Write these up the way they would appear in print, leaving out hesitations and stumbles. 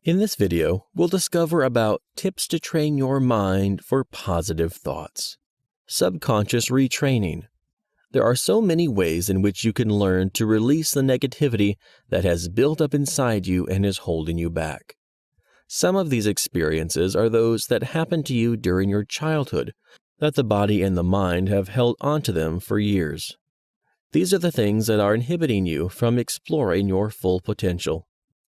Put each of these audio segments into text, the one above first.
In this video, we'll discover about tips to train your mind for positive thoughts. Subconscious retraining. There are so many ways in which you can learn to release the negativity that has built up inside you and is holding you back. Some of these experiences are those that happened to you during your childhood, that the body and the mind have held onto them for years. These are the things that are inhibiting you from exploring your full potential.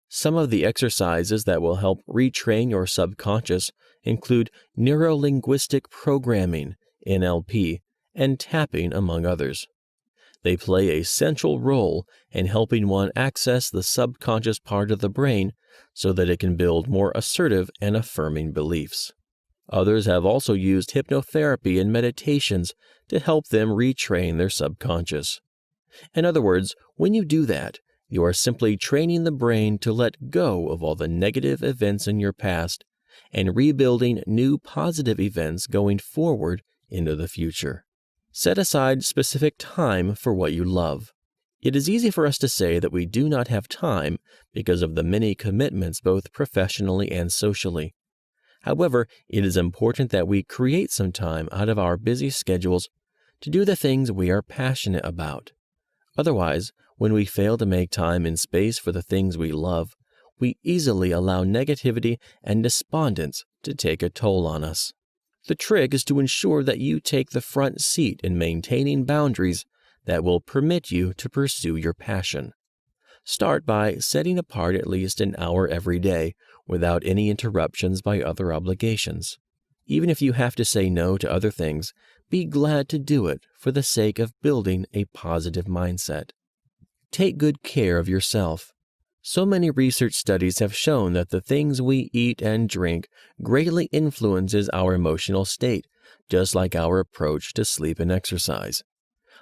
Some of the exercises that will help retrain your subconscious include neuro-linguistic programming, NLP, and tapping, among others. They play a central role in helping one access the subconscious part of the brain so that it can build more assertive and affirming beliefs. Others have also used hypnotherapy and meditations to help them retrain their subconscious. In other words, when you do that, you are simply training the brain to let go of all the negative events in your past and rebuilding new positive events going forward into the future. Set aside specific time for what you love. It is easy for us to say that we do not have time because of the many commitments both professionally and socially. However, it is important that we create some time out of our busy schedules to do the things we are passionate about. Otherwise, when we fail to make time and space for the things we love, we easily allow negativity and despondence to take a toll on us. The trick is to ensure that you take the front seat in maintaining boundaries that will permit you to pursue your passion. Start by setting apart at least an hour every day without any interruptions by other obligations. Even if you have to say no to other things, be glad to do it for the sake of building a positive mindset. Take good care of yourself. So many research studies have shown that the things we eat and drink greatly influences our emotional state, just like our approach to sleep and exercise.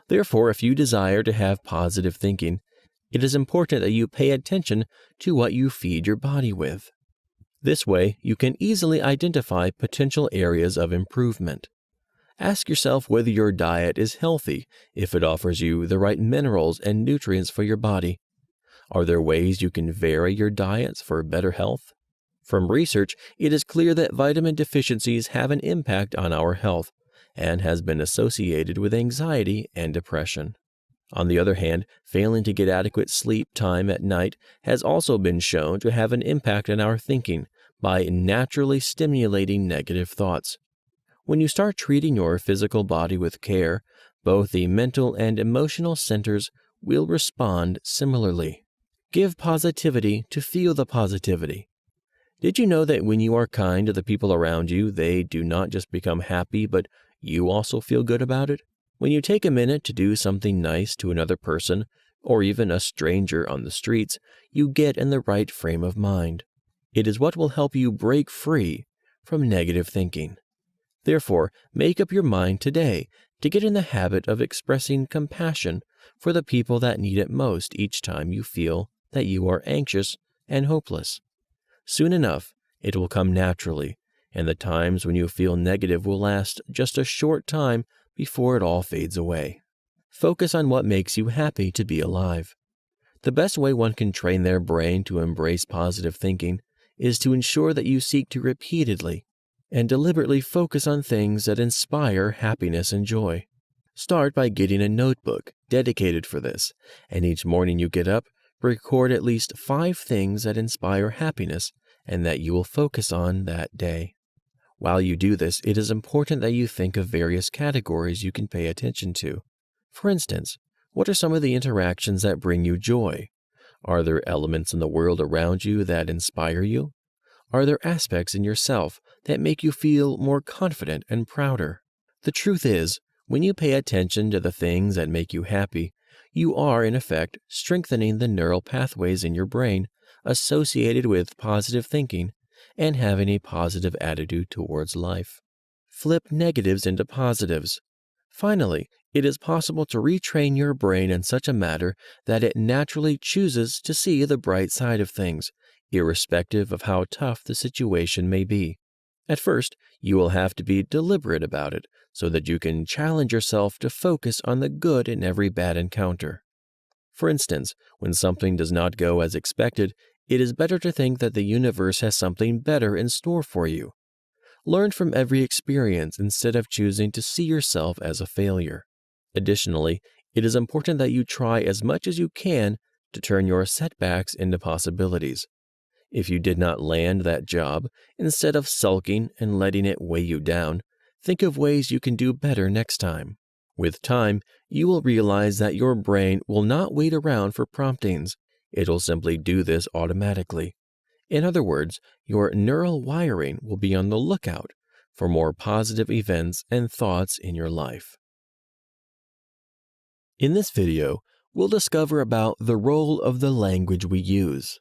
Therefore, if you desire to have positive thinking, it is important that you pay attention to what you feed your body with. This way, you can easily identify potential areas of improvement. Ask yourself whether your diet is healthy if it offers you the right minerals and nutrients for your body. Are there ways you can vary your diets for better health? From research, it is clear that vitamin deficiencies have an impact on our health and has been associated with anxiety and depression. On the other hand, failing to get adequate sleep time at night has also been shown to have an impact on our thinking by naturally stimulating negative thoughts. When you start treating your physical body with care, both the mental and emotional centers will respond similarly. Give positivity to feel the positivity. Did you know that when you are kind to the people around you, they do not just become happy, but you also feel good about it? When you take a minute to do something nice to another person, or even a stranger on the streets, you get in the right frame of mind. It is what will help you break free from negative thinking. Therefore, make up your mind today to get in the habit of expressing compassion for the people that need it most each time you feel that you are anxious and hopeless. Soon enough, it will come naturally, and the times when you feel negative will last just a short time before it all fades away. Focus on what makes you happy to be alive. The best way one can train their brain to embrace positive thinking is to ensure that you seek to repeatedly and deliberately focus on things that inspire happiness and joy. Start by getting a notebook dedicated for this, and each morning you get up, record at least 5 things that inspire happiness and that you will focus on that day. While you do this, it is important that you think of various categories you can pay attention to. For instance, what are some of the interactions that bring you joy? Are there elements in the world around you that inspire you? Are there aspects in yourself that make you feel more confident and prouder? The truth is, when you pay attention to the things that make you happy, you are, in effect, strengthening the neural pathways in your brain associated with positive thinking and having a positive attitude towards life. Flip negatives into positives. Finally, it is possible to retrain your brain in such a manner that it naturally chooses to see the bright side of things, irrespective of how tough the situation may be. At first, you will have to be deliberate about it so that you can challenge yourself to focus on the good in every bad encounter. For instance, when something does not go as expected, It is better to think that the universe has something better in store for you. Learn from every experience instead of choosing to see yourself as a failure. Additionally, it is important that you try as much as you can to turn your setbacks into possibilities. If you did not land that job, instead of sulking and letting it weigh you down, think of ways you can do better next time. With time, you will realize that your brain will not wait around for promptings. It'll simply do this automatically. In other words, your neural wiring will be on the lookout for more positive events and thoughts in your life. In this video, we'll discover about the role of the language we use.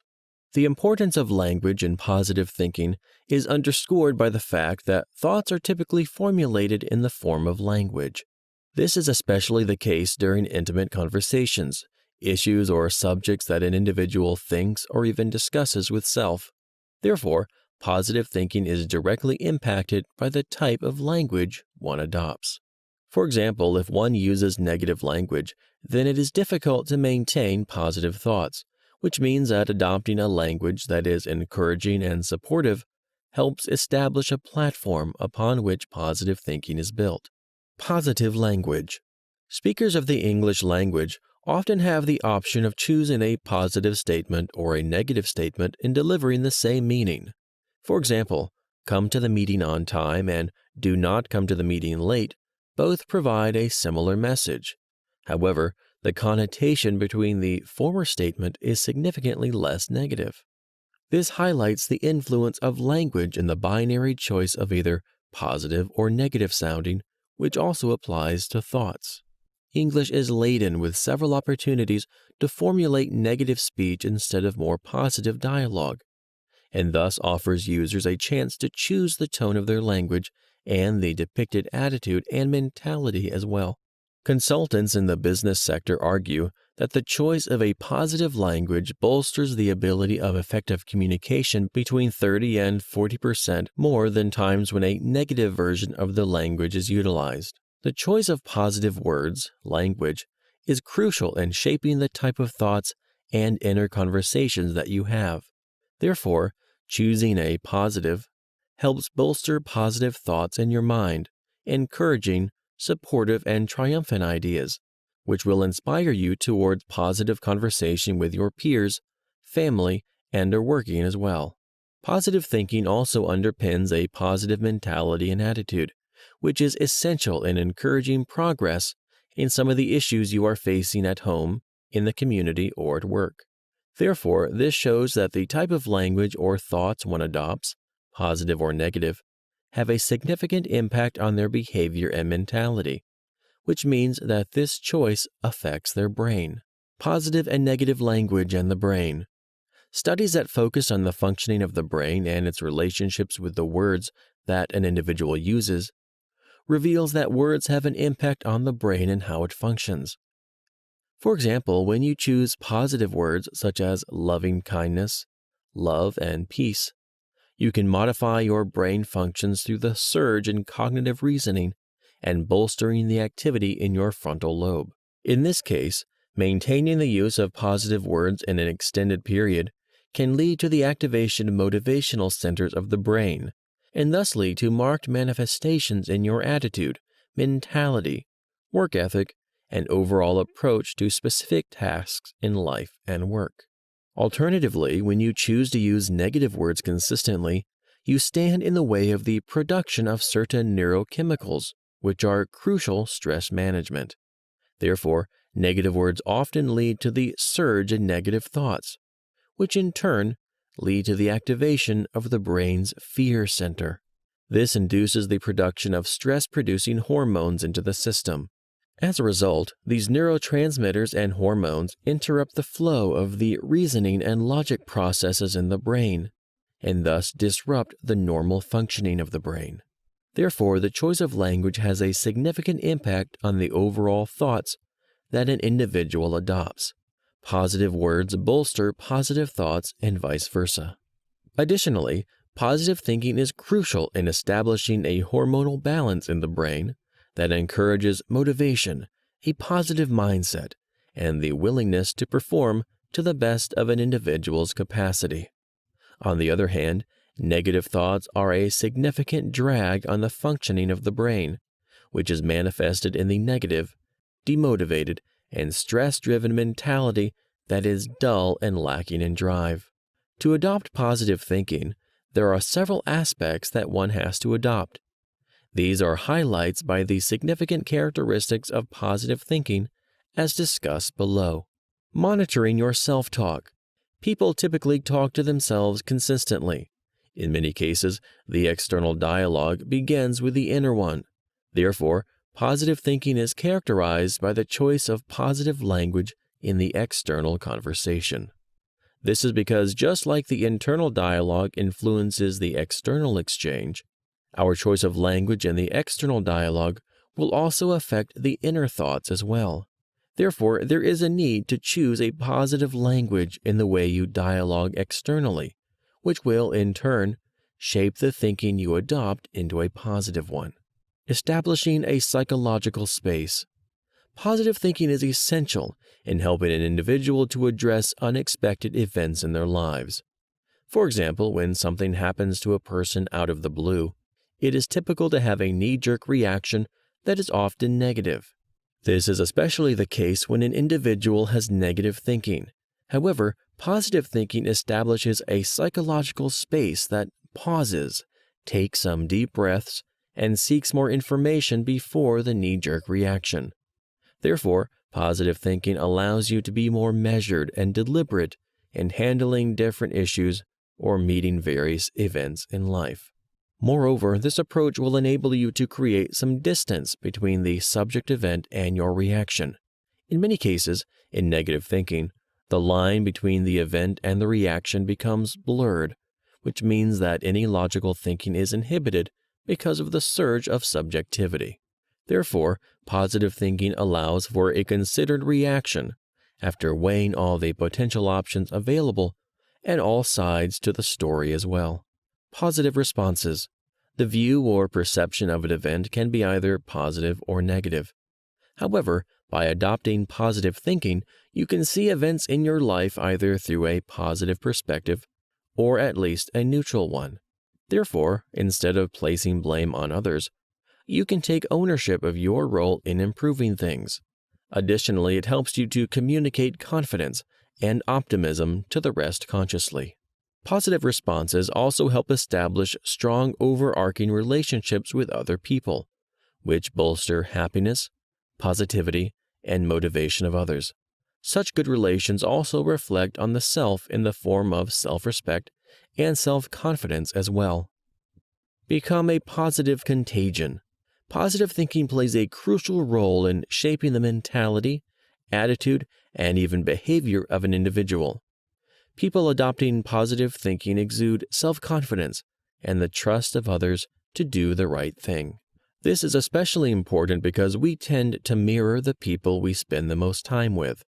The importance of language in positive thinking is underscored by the fact that thoughts are typically formulated in the form of language. This is especially the case during intimate conversations, issues or subjects that an individual thinks or even discusses with self. Therefore, positive thinking is directly impacted by the type of language one adopts. For example, if one uses negative language, then it is difficult to maintain positive thoughts, which means that adopting a language that is encouraging and supportive helps establish a platform upon which positive thinking is built. Positive language. Speakers of the English language often have the option of choosing a positive statement or a negative statement in delivering the same meaning. For example, come to the meeting on time and do not come to the meeting late both provide a similar message. However, the connotation between the former statement is significantly less negative. This highlights the influence of language in the binary choice of either positive or negative sounding, which also applies to thoughts. English is laden with several opportunities to formulate negative speech instead of more positive dialogue, and thus offers users a chance to choose the tone of their language and the depicted attitude and mentality as well. Consultants in the business sector argue that the choice of a positive language bolsters the ability of effective communication between 30 and 40% more than times when a negative version of the language is utilized. The choice of positive words, language, is crucial in shaping the type of thoughts and inner conversations that you have. Therefore, choosing a positive helps bolster positive thoughts in your mind, encouraging, supportive, and triumphant ideas, which will inspire you towards positive conversation with your peers, family, and are working as well. Positive thinking also underpins a positive mentality and attitude, which is essential in encouraging progress in some of the issues you are facing at home, in the community, or at work. Therefore, this shows that the type of language or thoughts one adopts, positive or negative, have a significant impact on their behavior and mentality, which means that this choice affects their brain. Positive and negative language and the brain. Studies that focus on the functioning of the brain and its relationships with the words that an individual uses reveals that words have an impact on the brain and how it functions. For example, when you choose positive words such as loving kindness, love, and peace, you can modify your brain functions through the surge in cognitive reasoning and bolstering the activity in your frontal lobe. In this case, maintaining the use of positive words in an extended period can lead to the activation of motivational centers of the brain, and thus lead to marked manifestations in your attitude, mentality, work ethic, and overall approach to specific tasks in life and work. Alternatively, when you choose to use negative words consistently, you stand in the way of the production of certain neurochemicals, which are crucial stress management. Therefore, negative words often lead to the surge in negative thoughts, which in turn lead to the activation of the brain's fear center. This induces the production of stress-producing hormones into the system. As a result, these neurotransmitters and hormones interrupt the flow of the reasoning and logic processes in the brain, and thus disrupt the normal functioning of the brain. Therefore, the choice of language has a significant impact on the overall thoughts that an individual adopts. Positive words bolster positive thoughts and vice versa. Additionally, positive thinking is crucial in establishing a hormonal balance in the brain that encourages motivation, a positive mindset, and the willingness to perform to the best of an individual's capacity. On the other hand, negative thoughts are a significant drag on the functioning of the brain, which is manifested in the negative, demotivated, and stress-driven mentality that is dull and lacking in drive. To adopt positive thinking, there are several aspects that one has to adopt. These are highlights by the significant characteristics of positive thinking as discussed below. Monitoring your self-talk. People typically talk to themselves consistently. In many cases, the external dialogue begins with the inner one. Therefore, positive thinking is characterized by the choice of positive language in the external conversation. This is because just like the internal dialogue influences the external exchange, our choice of language in the external dialogue will also affect the inner thoughts as well. Therefore, there is a need to choose a positive language in the way you dialogue externally, which will, in turn, shape the thinking you adopt into a positive one. Establishing a psychological space. Positive thinking is essential in helping an individual to address unexpected events in their lives. For example, when something happens to a person out of the blue, it is typical to have a knee-jerk reaction that is often negative. This is especially the case when an individual has negative thinking. However, positive thinking establishes a psychological space that pauses, takes some deep breaths, and seeks more information before the knee-jerk reaction. Therefore, positive thinking allows you to be more measured and deliberate in handling different issues or meeting various events in life. Moreover, this approach will enable you to create some distance between the subject event and your reaction. In many cases, in negative thinking, the line between the event and the reaction becomes blurred, which means that any logical thinking is inhibited because of the surge of subjectivity. Therefore, positive thinking allows for a considered reaction after weighing all the potential options available and all sides to the story as well. Positive responses. The view or perception of an event can be either positive or negative. However, by adopting positive thinking, you can see events in your life either through a positive perspective or at least a neutral one. Therefore, instead of placing blame on others, you can take ownership of your role in improving things. Additionally, it helps you to communicate confidence and optimism to the rest consciously. Positive responses also help establish strong overarching relationships with other people, which bolster happiness, positivity, and motivation of others. Such good relations also reflect on the self in the form of self-respect and self-confidence as well. Become a positive contagion. Positive thinking plays a crucial role in shaping the mentality, attitude, and even behavior of an individual. People adopting positive thinking exude self-confidence and the trust of others to do the right thing. This is especially important because we tend to mirror the people we spend the most time with.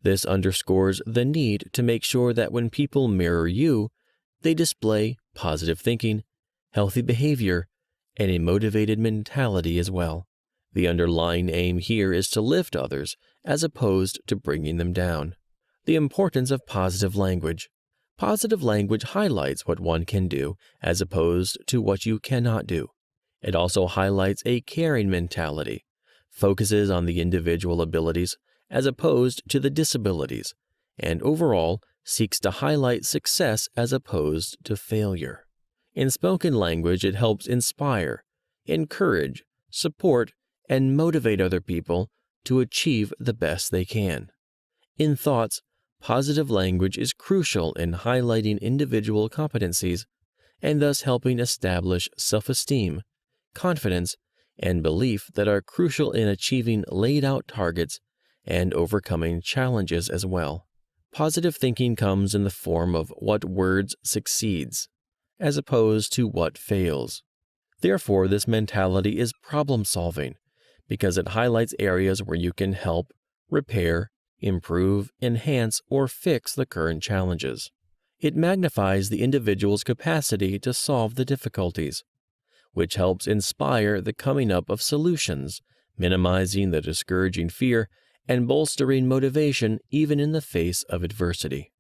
This underscores the need to make sure that when people mirror you, they display positive thinking, healthy behavior, and a motivated mentality as well. The underlying aim here is to lift others as opposed to bringing them down. The importance of positive language. Positive language highlights what one can do as opposed to what you cannot do. It also highlights a caring mentality, focuses on the individual abilities as opposed to the disabilities, and overall seeks to highlight success as opposed to failure. In spoken language, it helps inspire, encourage, support, and motivate other people to achieve the best they can. In thoughts, positive language is crucial in highlighting individual competencies and thus helping establish self-esteem, confidence, and belief that are crucial in achieving laid-out targets and overcoming challenges as well. Positive thinking comes in the form of what words succeeds, as opposed to what fails. Therefore, this mentality is problem-solving because it highlights areas where you can help, repair, improve, enhance, or fix the current challenges. It magnifies the individual's capacity to solve the difficulties, which helps inspire the coming up of solutions, minimizing the discouraging fear and bolstering motivation even in the face of adversity.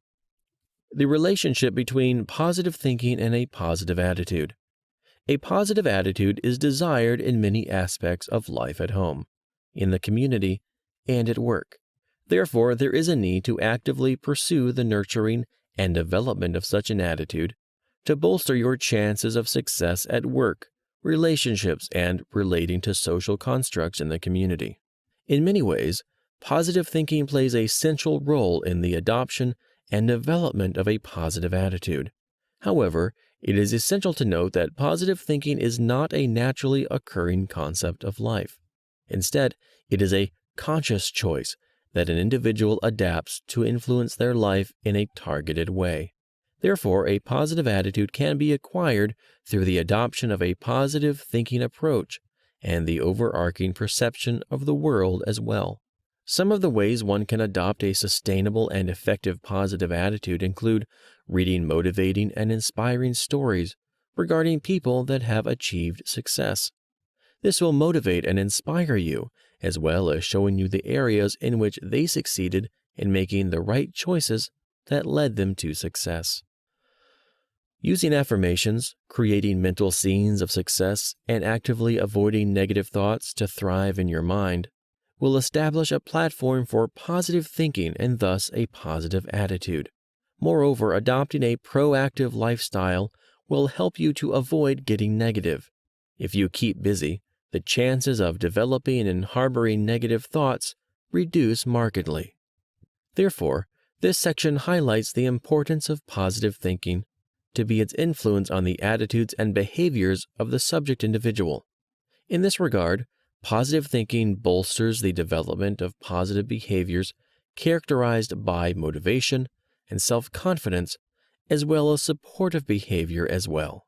The relationship between positive thinking and a positive attitude. A positive attitude is desired in many aspects of life at home, in the community, and at work. Therefore, there is a need to actively pursue the nurturing and development of such an attitude to bolster your chances of success at work, relationships, and relating to social constructs in the community. In many ways, positive thinking plays a central role in the adoption and development of a positive attitude. However, it is essential to note that positive thinking is not a naturally occurring concept of life. Instead, it is a conscious choice that an individual adapts to influence their life in a targeted way. Therefore, a positive attitude can be acquired through the adoption of a positive thinking approach and the overarching perception of the world as well. Some of the ways one can adopt a sustainable and effective positive attitude include reading motivating and inspiring stories regarding people that have achieved success. This will motivate and inspire you, as well as showing you the areas in which they succeeded in making the right choices that led them to success. Using affirmations, creating mental scenes of success, and actively avoiding negative thoughts to thrive in your mind will establish a platform for positive thinking and thus a positive attitude. Moreover, adopting a proactive lifestyle will help you to avoid getting negative. If you keep busy, the chances of developing and harboring negative thoughts reduce markedly. Therefore, this section highlights the importance of positive thinking to be its influence on the attitudes and behaviors of the subject individual. In this regard, positive thinking bolsters the development of positive behaviors characterized by motivation and self-confidence, as well as supportive behavior as well.